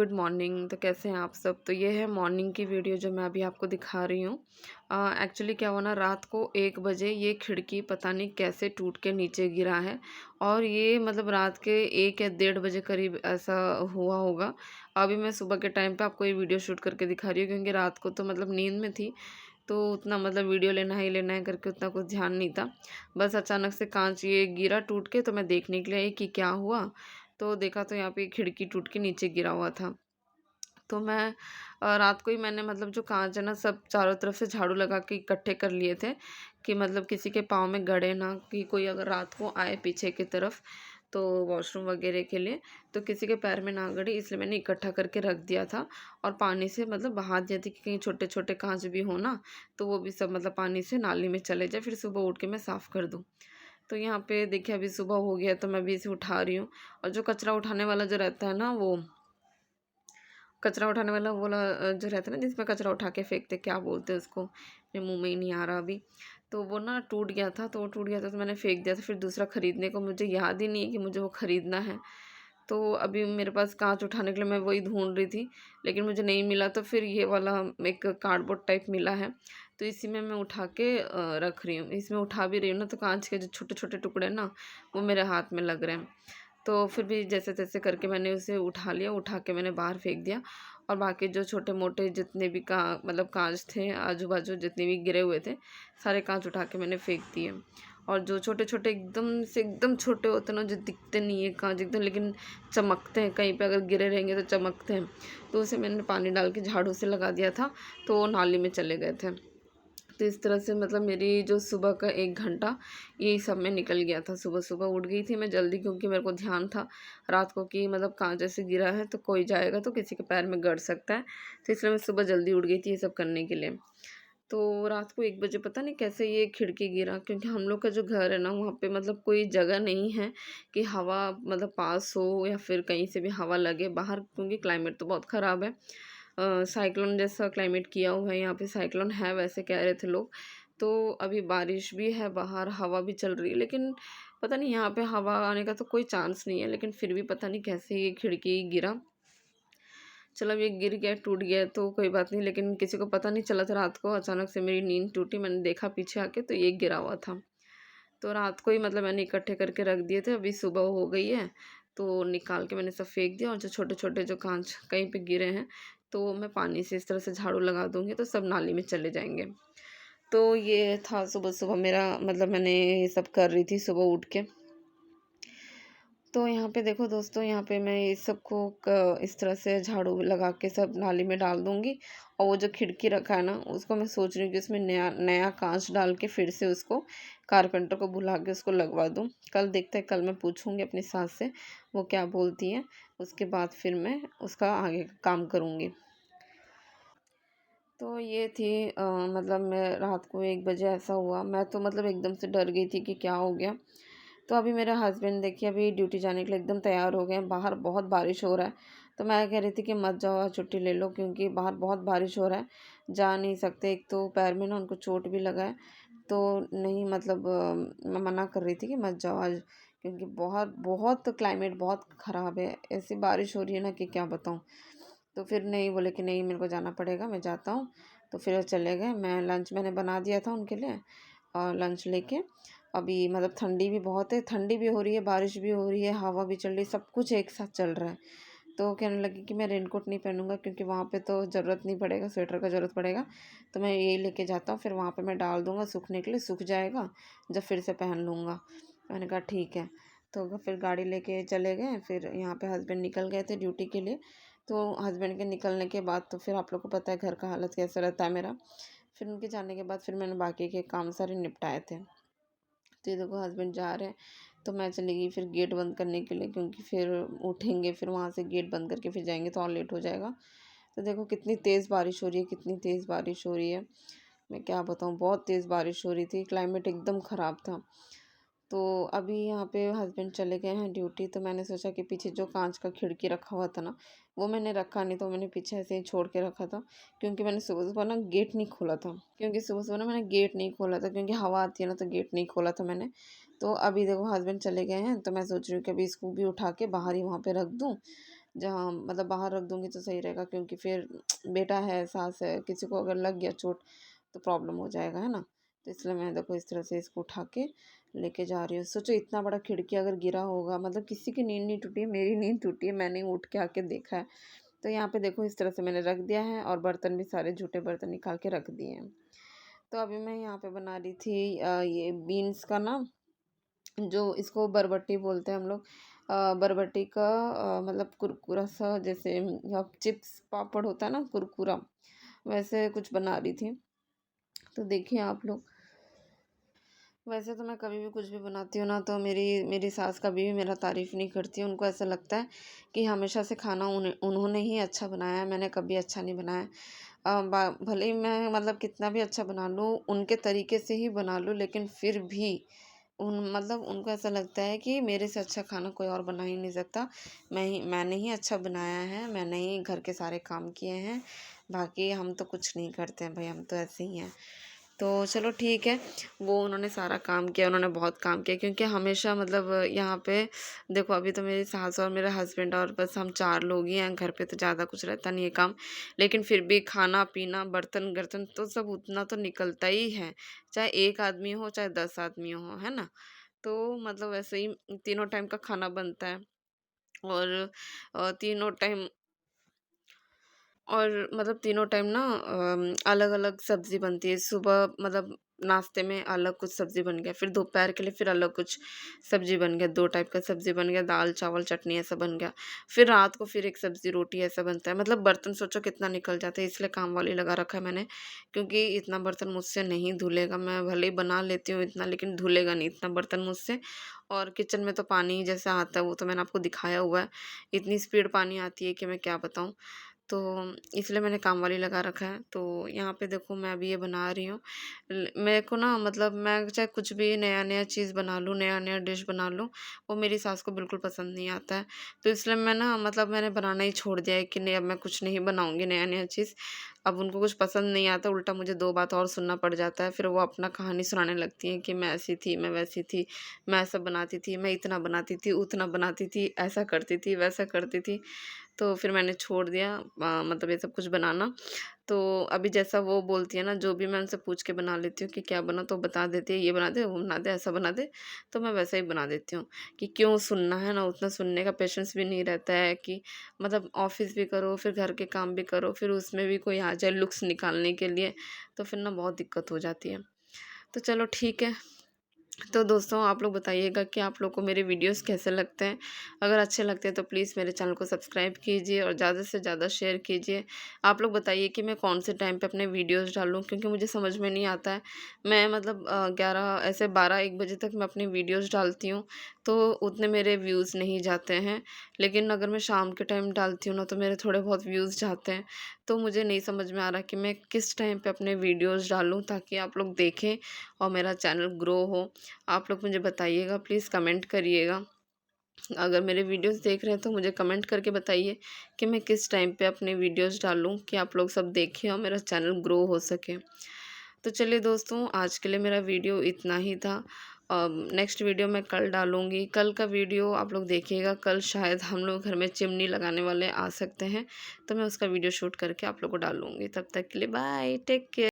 Good morning. तो कैसे हैं आप सब? तो ये है मॉर्निंग की वीडियो जो मैं अभी आपको दिखा रही हूँ। एक्चुअली क्या हुआ ना, रात को 1 बजे ये खिड़की पता नहीं कैसे टूट के नीचे गिरा है। और ये मतलब रात के 1 या 1:30 बजे करीब ऐसा हुआ होगा। अभी मैं सुबह के टाइम पे आपको ये वीडियो शूट करके दिखा रही हूँ, क्योंकि रात को तो मतलब नींद में थी, तो उतना मतलब वीडियो लेना ही लेना है करके उतना कुछ ध्यान नहीं था। बस अचानक से कांच ये गिरा टूट के, तो मैं देखने के लिए आई कि क्या हुआ। तो देखा तो यहाँ पे खिड़की टूट के नीचे गिरा हुआ था। तो मैं रात को ही मैंने मतलब जो काँच है ना, सब चारों तरफ से झाड़ू लगा के इकट्ठे कर लिए थे, कि मतलब किसी के पाँव में गड़े ना, कि कोई अगर रात को आए पीछे की तरफ तो वॉशरूम वगैरह के लिए, तो किसी के पैर में ना गड़े, इसलिए मैंने इकट्ठा करके रख दिया था। और पानी से मतलब बहा दिया था कि कहीं छोटे-छोटे काँच भी हो ना, तो वो भी सब मतलब पानी से नाली में चले जाए, फिर सुबह उठ के मैं साफ़ कर दूँ। तो यहाँ पे देखिए अभी सुबह हो गया, तो मैं भी इसे उठा रही हूँ। और जो कचरा उठाने वाला जो रहता है ना, वो कचरा उठाने वाला वो वाला जो रहता है ना, जिसमें कचरा उठा के फेंकते, क्या बोलते हैं उसको, मेरे मुँह में ही नहीं आ रहा अभी। तो वो ना टूट गया था, तो वो टूट गया था तो मैंने फेंक दिया था, फिर दूसरा खरीदने को मुझे याद ही नहीं है कि मुझे वो खरीदना है। तो अभी मेरे पास काँच उठाने के लिए मैं वही ढूँढ रही थी, लेकिन मुझे नहीं मिला, तो फिर ये वाला एक कार्डबोर्ड टाइप मिला है, तो इसी में मैं उठा के रख रही हूँ। इसमें उठा भी रही हूँ ना, तो काँच के जो छोटे-छोटे टुकड़े हैं ना, वो मेरे हाथ में लग रहे हैं। तो फिर भी जैसे-तैसे करके मैंने उसे उठा लिया, उठा के मैंने बाहर फेंक दिया। और बाकी जो छोटे-मोटे जितने भी का मतलब काँच थे, आजू-बाजू जितने भी गिरे हुए थे, सारे काँच उठा के मैंने फेंक दिए। और जो छोटे-छोटे एकदम से एकदम छोटे होते हैं ना, जो दिखते नहीं है काँच एकदम, लेकिन चमकते हैं, कहीं पे अगर गिरे रहेंगे तो चमकते हैं, तो उसे मैंने पानी डाल के झाड़ू से लगा दिया था, तो वो नाली में चले गए थे। तो इस तरह से मतलब मेरी जो सुबह का 1 घंटा यही सब में निकल गया था। सुबह-सुबह उठ गई थी मैं जल्दी, क्योंकि मेरे को ध्यान था रात को कि मतलब काँच ऐसे गिरा है, तो कोई जाएगा तो किसी के पैर में गड़ सकता है। तो इसलिए मैं सुबह जल्दी उठ गई थी ये सब करने के लिए। तो रात को 1 बजे पता नहीं कैसे ये खिड़की गिरा, क्योंकि हम लोग का जो घर है ना, वहाँ पे मतलब कोई जगह नहीं है कि हवा मतलब पास हो या फिर कहीं से भी हवा लगे बाहर, क्योंकि क्लाइमेट तो बहुत ख़राब है। साइक्लोन जैसा क्लाइमेट किया हुआ है यहाँ पे, साइक्लोन है वैसे कह रहे थे लोग। तो अभी बारिश भी है बाहर, हवा भी चल रही है, लेकिन पता नहीं यहाँ पे हवा आने का तो कोई चांस नहीं है, लेकिन फिर भी पता नहीं कैसे ये खिड़की गिरा। चलो अब ये गिर गया, टूट गया तो कोई बात नहीं, लेकिन किसी को पता नहीं चला था। रात को अचानक से मेरी नींद टूटी, मैंने देखा पीछे आके तो ये गिरा हुआ था। तो रात को ही मतलब मैंने इकट्ठे करके रख दिए थे, अभी सुबह हो गई है, तो निकाल के मैंने सब फेंक दिया। और जो छोटे-छोटे जो काँच कहीं पे गिरे हैं, तो मैं पानी से इस तरह से झाड़ू लगा दूँगी, तो सब नाली में चले जाएँगे। तो ये था सुबह-सुबह मेरा, मतलब मैंने ये सब कर रही थी सुबह उठ के। तो यहाँ पे देखो दोस्तों, यहाँ पे मैं इस सबको इस तरह से झाड़ू लगा के सब नाली में डाल दूँगी। और वो जो खिड़की रखा है ना, उसको मैं सोच रही हूँ कि उसमें नया नया कांच डाल के फिर से उसको कारपेंटर को बुला के उसको लगवा दूँ। कल देखते हैं, कल मैं पूछूँगी अपनी सास से वो क्या बोलती हैं, उसके बाद फिर मैं उसका आगे का काम करूँगी। तो ये थी मतलब मैं रात को 1 बजे ऐसा हुआ, मैं तो मतलब एकदम से डर गई थी कि क्या हो गया। तो अभी मेरे हस्बैंड देखिए अभी ड्यूटी जाने के लिए एकदम तैयार हो गए हैं, बाहर बहुत बारिश हो रहा है। तो मैं कह रही थी कि मत जाओ, आज छुट्टी ले लो, क्योंकि बाहर बहुत बारिश हो रहा है, जा नहीं सकते। एक तो पैर में ना उनको चोट भी लगा है, तो नहीं मतलब मैं मना कर रही थी कि मत जाओ आज, क्योंकि बहुत बहुत क्लाइमेट बहुत ख़राब है, ऐसी बारिश हो रही है ना कि क्या बताऊँ। तो फिर नहीं, बोले कि नहीं मेरे को जाना पड़ेगा, मैं जाता हूँ। तो फिर वो चले गए। मैं लंच मैंने बना दिया था उनके लिए, और लंच लेके अभी मतलब ठंडी भी बहुत है, ठंडी भी हो रही है, बारिश भी हो रही है, हवा भी चल रही है, सब कुछ एक साथ चल रहा है। तो कहने लगी कि मैं रेनकोट नहीं पहनूंगा, क्योंकि वहाँ पे तो ज़रूरत नहीं पड़ेगा, स्वेटर का ज़रूरत पड़ेगा, तो मैं यही लेके जाता हूँ, फिर वहाँ पे मैं डाल दूँगा सूखने के लिए, सूख जाएगा जब फिर से पहन लूँगा। मैंने कहा ठीक है। तो फिर गाड़ी लेके चले गए, फिर यहाँ पे हस्बैंड निकल गए थे ड्यूटी के लिए। तो हस्बैंड के निकलने के बाद तो फिर आप लोग को पता है घर का हालत कैसा रहता है मेरा। फिर उनके जाने के बाद फिर मैंने बाकी के काम सारे निपटाए थे। तो ये देखो हस्बैंड जा रहे हैं, तो मैं चली गई फिर गेट बंद करने के लिए, क्योंकि फिर उठेंगे, फिर वहाँ से गेट बंद करके फिर जाएंगे तो और लेट हो जाएगा। तो देखो कितनी तेज़ बारिश हो रही है, कितनी तेज़ बारिश हो रही है, मैं क्या बताऊँ, बहुत तेज़ बारिश हो रही थी, क्लाइमेट एकदम ख़राब था। तो अभी यहाँ पे हस्बैंड चले गए हैं ड्यूटी, तो मैंने सोचा कि पीछे जो कांच का खिड़की रखा हुआ था ना, वो मैंने रखा नहीं, तो मैंने पीछे ऐसे ही छोड़ के रखा था, क्योंकि मैंने सुबह सुबह ना गेट नहीं खोला था, क्योंकि हवा आती है ना, तो गेट नहीं खोला था मैंने। तो अभी देखो हस्बैंड चले गए हैं, तो मैं सोच रही हूँ कि अभी इसको भी उठा के बाहर ही वहाँ पे रख दूँ, जहाँ मतलब बाहर रख दूँगी तो सही रहेगा, क्योंकि फिर बेटा है, सास है, किसी को अगर लग गया चोट तो प्रॉब्लम हो जाएगा, है ना? तो इसलिए मैं देखो इस तरह से इसको उठा के लेके जा रही हूँ। सोचो इतना बड़ा खिड़की अगर गिरा होगा, मतलब किसी की नींद नहीं टूटी है, मेरी नींद टूटी है, मैंने उठ के आके देखा है। तो यहाँ पे देखो इस तरह से मैंने रख दिया है और बर्तन भी सारे जूठे बर्तन निकाल के रख दिए हैं। तो अभी मैं यहाँ पे बना रही थी ये बीन्स का ना, जो इसको बरबट्टी बोलते हैं हम लोग। बरबट्टी का मतलब कुरकुरा सा, जैसे चिप्स पापड़ होता है ना कुरकुरा, वैसे कुछ बना रही थी। तो देखिए आप लोग, वैसे तो मैं कभी भी कुछ भी बनाती हूँ ना, तो मेरी मेरी सास कभी भी मेरा तारीफ़ नहीं करती। उनको ऐसा लगता है कि हमेशा से खाना उन्होंने ही अच्छा बनाया है, मैंने कभी अच्छा नहीं बनाया। भले ही मैं मतलब कितना भी अच्छा बना लूँ, उनके तरीके से ही बना लूँ, लेकिन फिर भी मतलब उनको ऐसा लगता है कि मेरे से अच्छा खाना कोई और बना ही नहीं सकता। मैंने ही अच्छा बनाया है, मैंने ही घर के सारे काम किए हैं, बाकी हम तो कुछ नहीं करते हैं भाई, हम तो ऐसे ही हैं। तो चलो ठीक है, वो उन्होंने सारा काम किया, उन्होंने बहुत काम किया, क्योंकि हमेशा मतलब यहाँ पे देखो अभी तो मेरी सास और मेरा हस्बैंड और बस हम 4 लोग ही हैं घर पे, तो ज़्यादा कुछ रहता नहीं है काम। लेकिन फिर भी खाना-पीना, बर्तन-गर्तन तो सब उतना तो निकलता ही है, चाहे 1 आदमी हो, चाहे 10 आदमी हो, है ना? तो मतलब ऐसे ही तीनों टाइम का खाना बनता है, और तीनों टाइम और मतलब तीनों टाइम ना अलग-अलग सब्ज़ी बनती है। सुबह मतलब नाश्ते में अलग कुछ सब्ज़ी बन गया, फिर दोपहर के लिए फिर अलग कुछ सब्ज़ी बन गया, 2 टाइप का सब्ज़ी बन गया, दाल, चावल, चटनी ऐसा बन गया। फिर रात को फिर एक सब्ज़ी, रोटी ऐसा बनता है। मतलब बर्तन सोचो कितना निकल जाता है, इसलिए काम वाली लगा रखा है मैंने, क्योंकि इतना बर्तन मुझसे नहीं धुलेगा। मैं भले ही बना लेती हूँ इतना, लेकिन धुलेगा नहीं इतना बर्तन मुझसे। और किचन में तो पानी जैसा आता है वो तो मैंने आपको दिखाया हुआ है। इतनी स्पीड पानी आती है कि मैं क्या बताऊँ। तो इसलिए मैंने काम वाली लगा रखा है। तो यहाँ पे देखो मैं अभी ये बना रही हूँ। मेरे को ना मतलब मैं चाहे कुछ भी नया-नया चीज़ बना लूँ, नया-नया डिश बना लूँ, वो मेरी सास को बिल्कुल पसंद नहीं आता है। तो इसलिए मैं ना मतलब मैंने बनाना ही छोड़ दिया है कि नहीं, अब मैं कुछ नहीं बनाऊँगी नया-नया चीज़। अब उनको कुछ पसंद नहीं आता, उल्टा मुझे 2 बात और सुनना पड़ जाता है। फिर वो अपना कहानी सुनाने लगती हैं कि मैं ऐसी थी, मैं वैसी थी, मैं ऐसा बनाती थी, मैं इतना बनाती थी, उतना बनाती थी, ऐसा करती थी, वैसा करती थी। तो फिर मैंने छोड़ दिया मतलब ये सब कुछ बनाना। तो अभी जैसा वो बोलती है ना, जो भी मैं उनसे पूछ के बना लेती हूँ कि क्या बना, तो बता देती है, ये बना दे, वो बना दे, ऐसा बना दे, तो मैं वैसा ही बना देती हूँ। कि क्यों सुनना, है ना? उतना सुनने का पेशेंस भी नहीं रहता है कि मतलब ऑफ़िस भी करो, फिर घर के काम भी करो, फिर उसमें भी कोई आ जाए लुक्स निकालने के लिए, तो फिर ना बहुत दिक्कत हो जाती है। तो चलो ठीक है। तो दोस्तों आप लोग बताइएगा कि आप लोग को मेरे वीडियोस कैसे लगते हैं। अगर अच्छे लगते हैं तो प्लीज़ मेरे चैनल को सब्सक्राइब कीजिए और ज़्यादा से ज़्यादा शेयर कीजिए। आप लोग बताइए कि मैं कौन से टाइम पे अपने वीडियोस डालूँ, क्योंकि मुझे समझ में नहीं आता है। मैं मतलब 11 ऐसे 12-1 बजे तक मैं अपनी वीडियोस डालती हूँ, तो उतने मेरे व्यूज़ नहीं जाते हैं। लेकिन अगर मैं शाम के टाइम डालती हूँ ना, तो मेरे थोड़े बहुत व्यूज़ जाते हैं। तो मुझे नहीं समझ में आ रहा कि मैं किस टाइम पे अपने वीडियोस डालूँ, ताकि आप लोग देखें और मेरा चैनल ग्रो हो। आप लोग मुझे बताइएगा, प्लीज़ कमेंट करिएगा। अगर मेरे वीडियोज़ देख रहे हैं तो मुझे कमेंट करके बताइए कि मैं किस टाइम पे अपने वीडियोज़ डालूँ कि आप लोग सब देखें और मेरा चैनल ग्रो हो सके। तो चलिए दोस्तों, आज के लिए मेरा वीडियो इतना ही था। नेक्स्ट वीडियो मैं कल डालूँगी। कल का वीडियो आप लोग देखिएगा, कल शायद हम लोग घर में चिमनी लगाने वाले आ सकते हैं, तो मैं उसका वीडियो शूट करके आप लोग को डालूँगी। तब तक के लिए बाय, टेक केयर।